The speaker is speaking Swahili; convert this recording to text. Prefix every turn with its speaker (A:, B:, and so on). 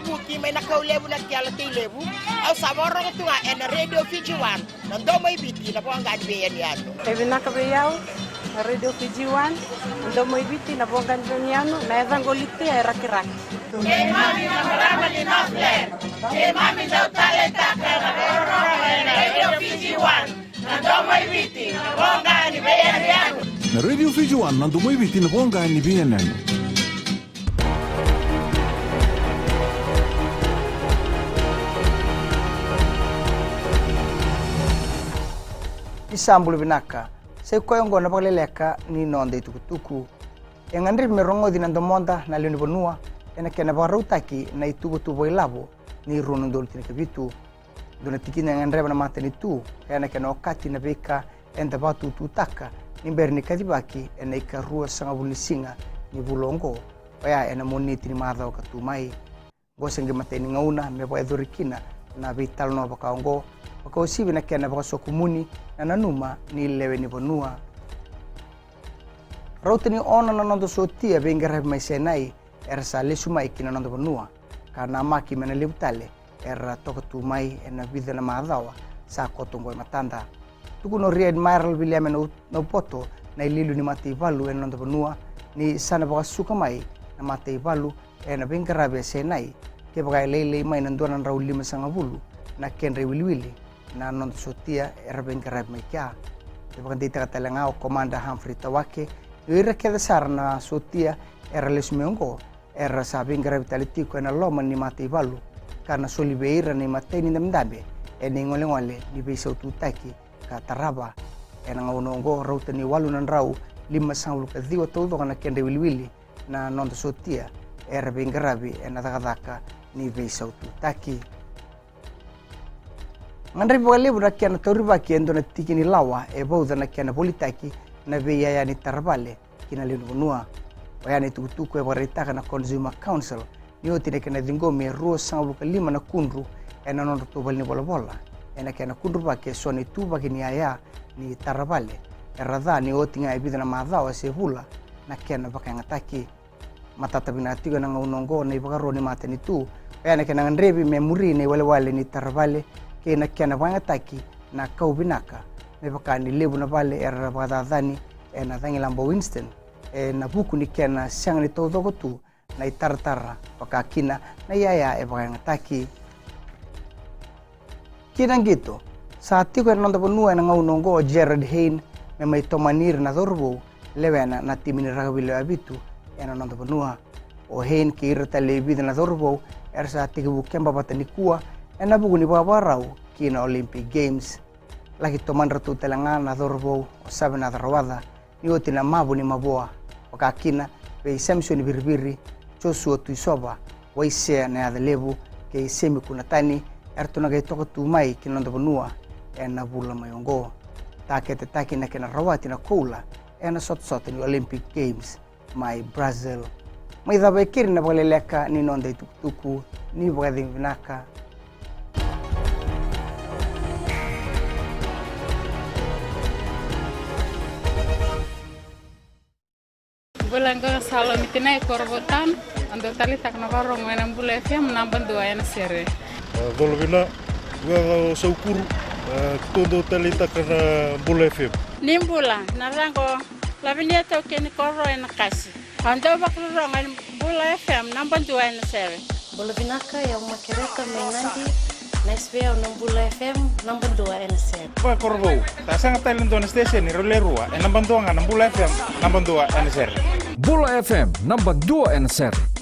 A: lebu ki may nakaw lebu na kyala tay lebu aw samoro ko tunga en radio Fiji 1 ndo may biti na po ang ganbe yan
B: ebi nakabe yaw radio Fiji 1 ndo may biti na po ganbe yan na evangolite ay rakiraki
A: e mami na marama ni Northland e mami daw talenta ka na radio Fiji 1 ndo may biti na po ang ganbe yan
C: na radio Fiji 1 ndo may biti na po ang ganbe yan
D: Isambulu binaka sai koyongo na bagleleka ni nonde tukutuku engandri merongo dinando monda na leoni bonua ena kena barutaki na itugo tubo ilabo ni rono dol tineke bitu dona tikina ngandre na mateni tu ena kena okati na beka enda batu tutaka ni berni kadibaki ena ikarua sanga bulisinga ni bulongo oya ena moniti ni madha katumai gosenge mateni ngauna me boy dorikina na vital no bakaongo bakausibi na kena bakasokumuni na nanuma ni lewe ni bonua rotini ona na nondo sotia bengere mai senai era sale sumai kina nondo bonua kana maki mena lebutale era tokotu mai ena vida na madawa sa kotongo matanda tukuno ria admiral William no poto na ililu ni mati valu ena nondo bonua ni sana bakasuka mai na mati valu ena bengere senai ke bagai lele mai nanduan raul 5 na kenre wilwili na non sotia era bengere mai kya ke bagai dita katalenga o komanda Humphrey Tawake ira ke dasar na sotia era lesmeongo era sa bengere vitalitiko na loma ni mati valu karena solibeira ni mateni ndamdabe eni ngole ni besau tutaki ka taraba ena ngonongo rauta ni walu nan rau 5 ka diwa todo kana kenre wilwili na non sotia era bengere ena daka ni besau tutaki ngandri bogale buna kiana toriba kiendo na tikini lawa e bauda na kiana politiki na beya yani tarbale kina linu bonua oyani tukutuku e baritaka na Consumer Council ni otine kana dingomi ruo sangu 5 na kunru ena non tubal ni bola ena kana kunru ba ke soni tuba kini aya ni tarbale erada ni otinga e bidana madhawa se bula na kiana baka ngataki matata binatigo na ngaunongo na ibagaro ni mateni tu oyani kana ngandrebi memuri ni wale ni tarbale ke na kiana bangataki na kau binaka me bakani lebu na vale era badadani na dangi lambo Winston na buku ni kiana siang ni todo gotu na itartara pakakina na yaya bangataki kina gitu saat ko nonda bonua na ngaunongo Gerard Hain me mai tomanir na dorbo levena na timini ragabile abitu ena nonda bonua o Hain ki irta lebi na dorbo ersa tigu kemba batani kuwa ena buku ni babarau kina Olympic Games lagi toman ratu telangan na dorbo o sabe na darwada ni otina mabu ni maboa wakakina pe Samson birbiri Joshua tuisoba waise na adelebu ke semi kunatani ertuna ga toko tumai kinondo bonua ena bula mayongo takete takina kena rawati na koula ena sot ni Olympic Games mai Brazil mai da bekiri na baleleka ni nonde tukutuku ni bogadi vinaka
B: Bulangga salo mitina korbotan ando tali takna barong menam bula FM namban 2 ena sere
E: Dolvina gua saukuru todo tali takna bula FM
B: nimbula narango lavinia to ken korro ena kasi ando bakro ngan bula FM namban 2 ena sere
F: bula binaka ya makereta menandi Nesbea Nambula FM namban 2 ena sere
G: Ba korbo ta sanga talen don station ni rolerua namban 2 namban FM namban 2 ena sere
H: Bula FM namban 2 ena sere